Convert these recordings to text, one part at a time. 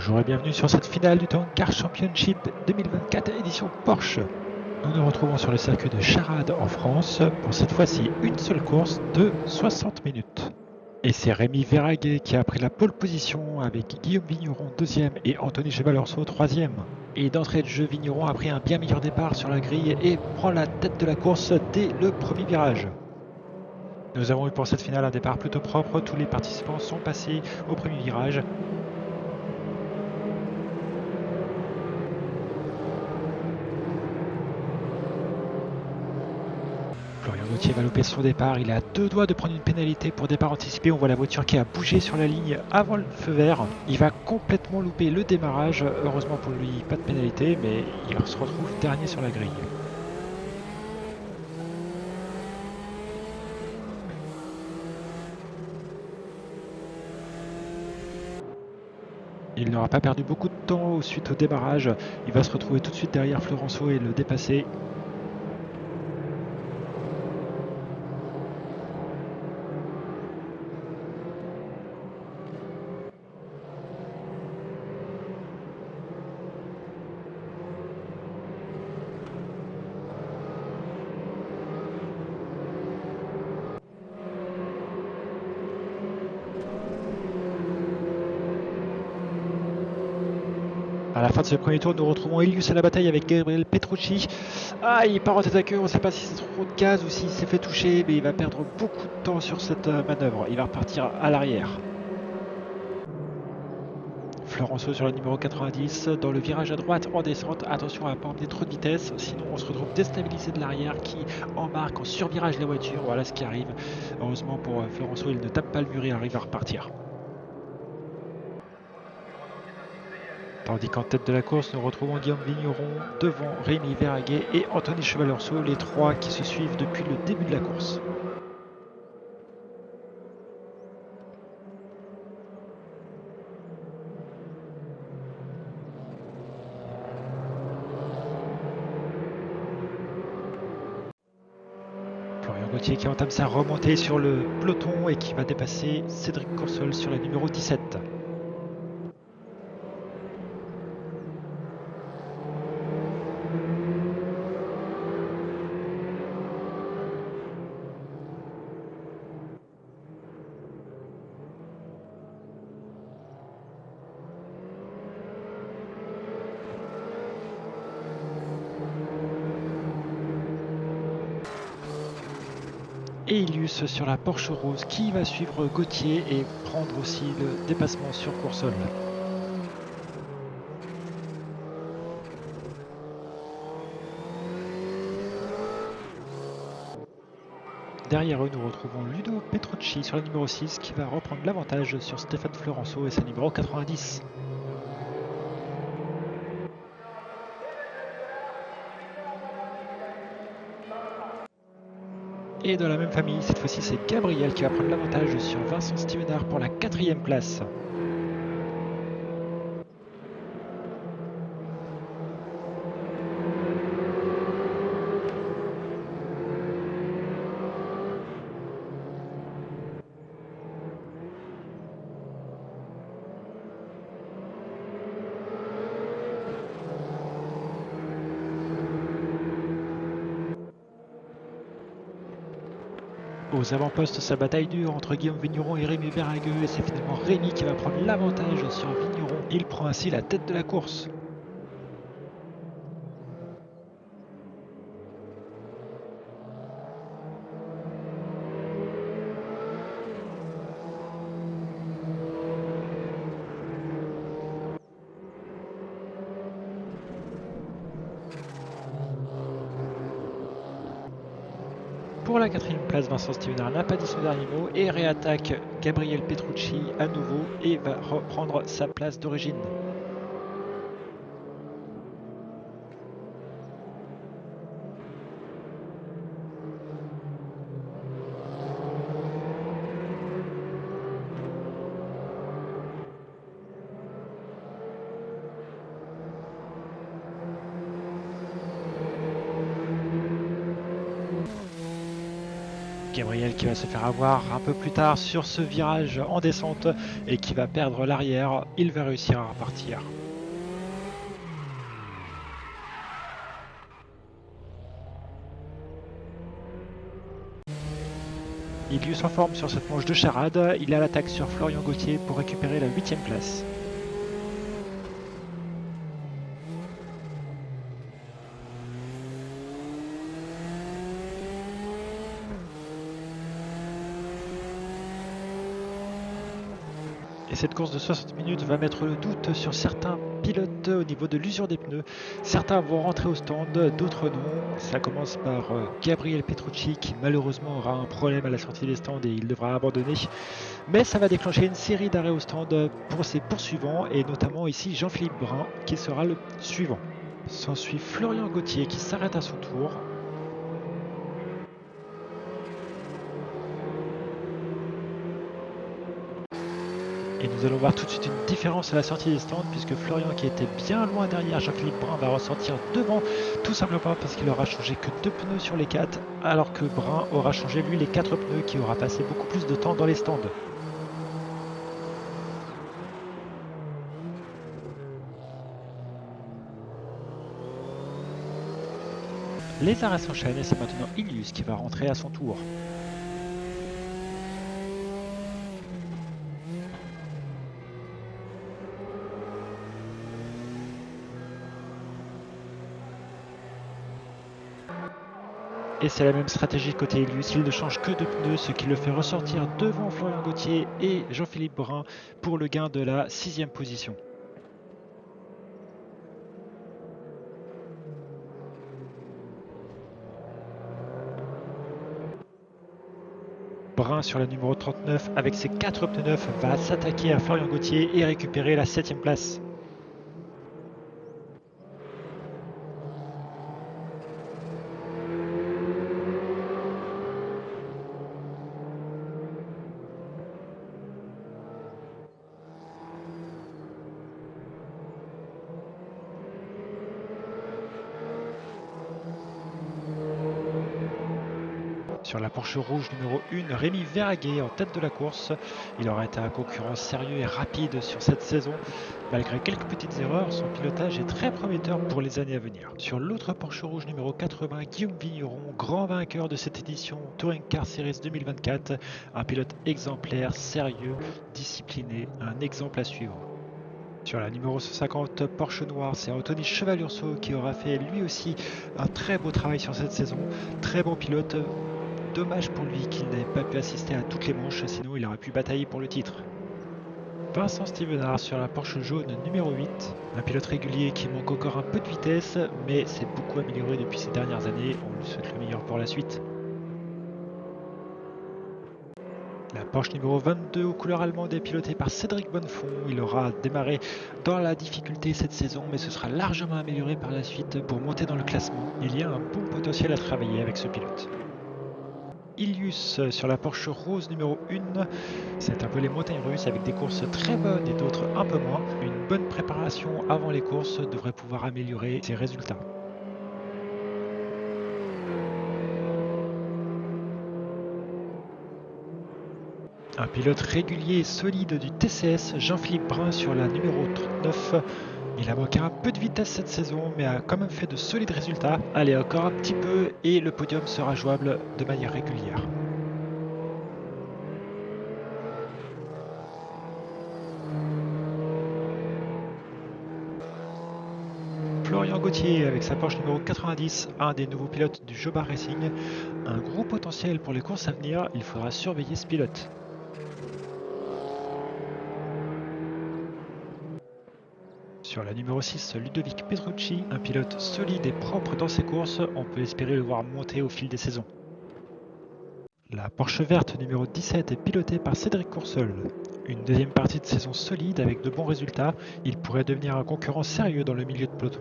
Bonjour et bienvenue sur cette finale du Touring Car Championship 2024 édition Porsche. Nous nous retrouvons sur le circuit de Charade en France pour cette fois-ci une seule course de 60 minutes. Et c'est Rémi Verhaeghe qui a pris la pole position avec Guillaume Vigneron 2e et Anthony Chevalorso 3e. Et d'entrée de jeu, Vigneron a pris un bien meilleur départ sur la grille et prend la tête de la course dès le premier virage. Nous avons eu pour cette finale un départ plutôt propre, tous les participants sont passés au premier virage. Florian Gauthier va louper son départ, il est à deux doigts de prendre une pénalité pour départ anticipé. On voit la voiture qui a bougé sur la ligne avant le feu vert. Il va complètement louper le démarrage, heureusement pour lui pas de pénalité, mais il se retrouve dernier sur la grille. Il n'aura pas perdu beaucoup de temps suite au démarrage, il va se retrouver tout de suite derrière Florenceau et le dépasser. À la fin de ce premier tour, nous retrouvons Elius à la bataille avec Gabriel Petrucci. Ah, il part en tête à queue, on ne sait pas si c'est trop de gaz ou s'il s'est fait toucher, mais il va perdre beaucoup de temps sur cette manœuvre. Il va repartir à l'arrière. Florenceau sur le numéro 90, dans le virage à droite en descente. Attention à ne pas emmener trop de vitesse, sinon on se retrouve déstabilisé de l'arrière qui embarque en survirage la voiture. Voilà ce qui arrive. Heureusement pour Florenceau, il ne tape pas le mur et arrive à repartir. Tandis qu'en tête de la course, nous retrouvons Guillaume Vigneron devant Rémi Verhaeghe et Anthony Chevalorso, les trois qui se suivent depuis le début de la course. Florian Gauthier qui entame sa remontée sur le peloton et qui va dépasser Cédric Coursol sur le numéro 17. Et Ilius sur la Porsche rose qui va suivre Gauthier et prendre aussi le dépassement sur Coursol. Derrière eux, nous retrouvons Ludo Petrucci sur le numéro 6 qui va reprendre l'avantage sur Stéphane Florenceau et sa numéro 90. Et dans la même famille, cette fois-ci c'est Gabriel qui va prendre l'avantage sur Vincent Stevenard pour la 4e place. Aux avant-postes, sa bataille dure entre Guillaume Vigneron et Rémi Verhaeghe et c'est finalement Rémi qui va prendre l'avantage sur Vigneron. Il prend ainsi la tête de la course. Pour la 4e place, Vincent Stevenard n'a pas dit son dernier mot et réattaque Gabriel Petrucci à nouveau et va reprendre sa place d'origine. Gabriel qui va se faire avoir un peu plus tard sur ce virage en descente et qui va perdre l'arrière. Il va réussir à repartir. Ilius en forme sur cette manche de charade. Il a l'attaque sur Florian Gauthier pour récupérer la 8e place. Et cette course de 60 minutes va mettre le doute sur certains pilotes au niveau de l'usure des pneus. Certains vont rentrer au stand, d'autres non. Ça commence par Gabriel Petrucci qui malheureusement aura un problème à la sortie des stands et il devra abandonner. Mais ça va déclencher une série d'arrêts au stand pour ses poursuivants et notamment ici Jean-Philippe Brun qui sera le suivant. S'ensuit Florian Gauthier qui s'arrête à son tour. Et nous allons voir tout de suite une différence à la sortie des stands puisque Florian qui était bien loin derrière Jean-Philippe Brun va ressortir devant tout simplement parce qu'il aura changé que 2 pneus sur les 4 alors que Brun aura changé lui les 4 pneus qui aura passé beaucoup plus de temps dans les stands. Les arrêts s'enchaînent et c'est maintenant Ilius qui va rentrer à son tour. Et c'est la même stratégie côté Ilius, il ne change que 2 pneus, ce qui le fait ressortir devant Florian Gauthier et Jean-Philippe Brun pour le gain de la 6e position. Brun sur la numéro 39 avec ses 4 pneus neufs va s'attaquer à Florian Gauthier et récupérer la 7e place. Sur la Porsche rouge numéro 1, Rémi Verhaeghe en tête de la course. Il aura été un concurrent sérieux et rapide sur cette saison. Malgré quelques petites erreurs, son pilotage est très prometteur pour les années à venir. Sur l'autre Porsche rouge numéro 80, Guillaume Vigneron, grand vainqueur de cette édition Touring Car Series 2024. Un pilote exemplaire, sérieux, discipliné, un exemple à suivre. Sur la numéro 150 Porsche Noir, c'est Anthony Cheval-Urso qui aura fait lui aussi un très beau travail sur cette saison. Très bon pilote. Dommage pour lui qu'il n'ait pas pu assister à toutes les manches, sinon il aurait pu batailler pour le titre. Vincent Stevenard sur la Porsche jaune numéro 8, un pilote régulier qui manque encore un peu de vitesse, mais s'est beaucoup amélioré depuis ces dernières années, on lui souhaite le meilleur pour la suite. La Porsche numéro 22 aux couleurs allemandes est pilotée par Cédric Bonnefond. Il aura démarré dans la difficulté cette saison, mais ce sera largement amélioré par la suite pour monter dans le classement. Il y a un bon potentiel à travailler avec ce pilote. Ilius sur la Porsche rose numéro 1. C'est un peu les montagnes russes avec des courses très bonnes et d'autres un peu moins. Une bonne préparation avant les courses devrait pouvoir améliorer ses résultats. Un pilote régulier et solide du TCS, Jean-Philippe Brun sur la numéro 39. Il a manqué un peu de vitesse cette saison, mais a quand même fait de solides résultats. Allez, encore un petit peu et le podium sera jouable de manière régulière. Florian Gauthier avec sa Porsche numéro 90, un des nouveaux pilotes du Jobar Racing. Un gros potentiel pour les courses à venir, il faudra surveiller ce pilote. Sur la numéro 6, Ludovic Petrucci, un pilote solide et propre dans ses courses, on peut espérer le voir monter au fil des saisons. La Porsche verte numéro 17 est pilotée par Cédric Coursol. Une deuxième partie de saison solide avec de bons résultats, il pourrait devenir un concurrent sérieux dans le milieu de peloton.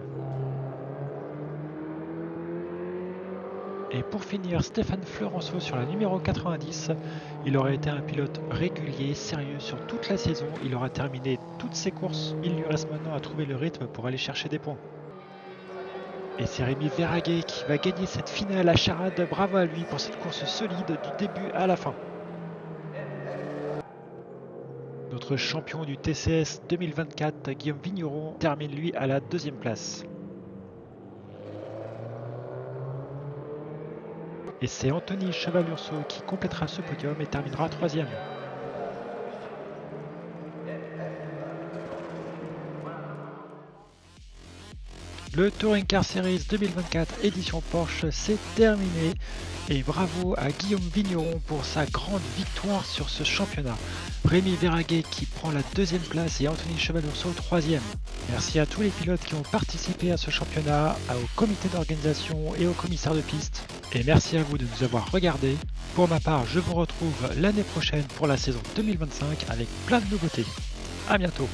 Et pour finir, Stéphane Florenceau sur la numéro 90. Il aurait été un pilote régulier, sérieux sur toute la saison. Il aura terminé toutes ses courses. Il lui reste maintenant à trouver le rythme pour aller chercher des points. Et c'est Rémi Verhaeghe qui va gagner cette finale à Charade. Bravo à lui pour cette course solide du début à la fin. Notre champion du TCS 2024, Guillaume Vigneron, termine lui à la 2e place. Et c'est Anthony Cheval-Urso qui complétera ce podium et terminera 3e. Le Touring Car Series 2024 édition Porsche, c'est terminé et bravo à Guillaume Vigneron pour sa grande victoire sur ce championnat. Rémi Verhaeghe qui prend la 2e place et Anthony Cheval-Urso 3e. Merci à tous les pilotes qui ont participé à ce championnat, au comité d'organisation et aux commissaires de piste. Et merci à vous de nous avoir regardés. Pour ma part, je vous retrouve l'année prochaine pour la saison 2025 avec plein de nouveautés. A bientôt.